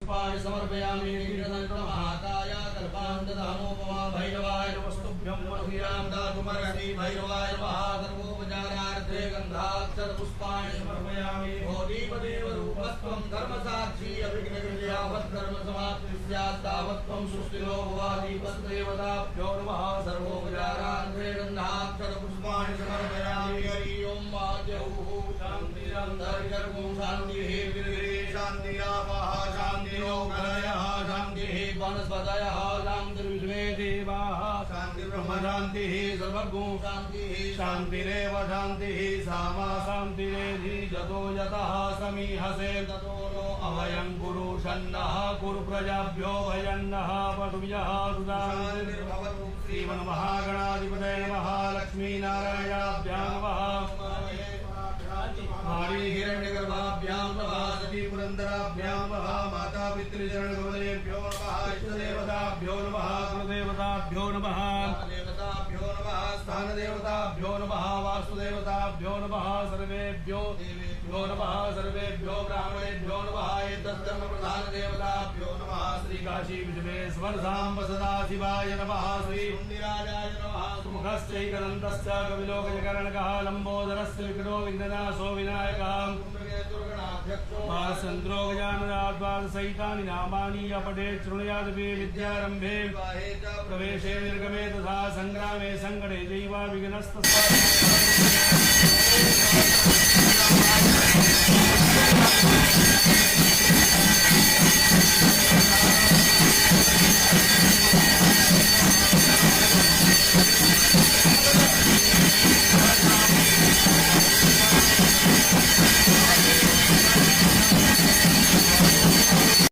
पुष्पाणि समर्पयामि महाकाय कल्पान्तधामोपमा भैरवाय वस्तुभ्यं मधुरां दातुमर्हसि भैरवाय महाधर्मोपचारार्थे गन्धाक्षर पुष्पाणि समर्पयामि भोदीपदेव रूपस्त्वं धर्मसाक्षी अभिघ्नकृत्यावत् धर्मसमाप्तिः स्यात् तावत् त्वं सुस्थिरो भवामि तद्देवताभ्यो नमः सर्वोपचारार्थे गन्धाक्षर पुष्पाणि समर्पयामि हरि ओं माद्यौः शान्तिरन्तर्गर्भो शान्तिः विर्गिरे शान्तिरापः शान्तिरो गणयः शान्तिः वनस्पतयः शान्तिर्विश्वे देवाः शान्तिर्ब्रह्म शान्तिः सर्वगो शान्तिः शान्तिरेव शान्तिः सामा शान्तिरेधि जतो यतः समीहसे ततो नो अभयं कुरु षण्णः कुरु प्रजाभ्यो भयन्नः पटुभ्यः सुधान्तिर्भवतु श्रीमन्महागणाधिपतये नमः लक्ष्मीनारायणाभ्यां नमः हिरण्यगर्भाभ्यां नमः सती पुरन्दराभ्यां नमः माता पितृचरणगुरुदेभ्यो नमः इष्टदेवताभ्यो नमः गुरुदेवताभ्यो नमः देवताभ्यो नमः स्थानदेवताभ्यो नमः वास्तुदेवताभ्यो नमः सर्वेभ्यो देवेभ्यो नमः सर्वेभ्यो ब्राह्मणेभ्यो नमः एतद्धर्मप्रधानदेवताभ्यो नमः श्रीकाशी विश्वेश्वर साम्ब सदाशिवाय नमः श्रीमुण्डिराजाय नमः सुमुखश्चैकदन्तश्च कविलोकजकर्णकः लम्बोदरस्य विकटो विघ्ननाशो विनायकः चन्द्रो गजाननाद्वादशैतानि नामानि अपठे शृणुयादपि विद्यारम्भे प्रवेशे निर्गमे तथा सङ्ग्रामे सङ्कटे दैव विघ्नस्तस्मात्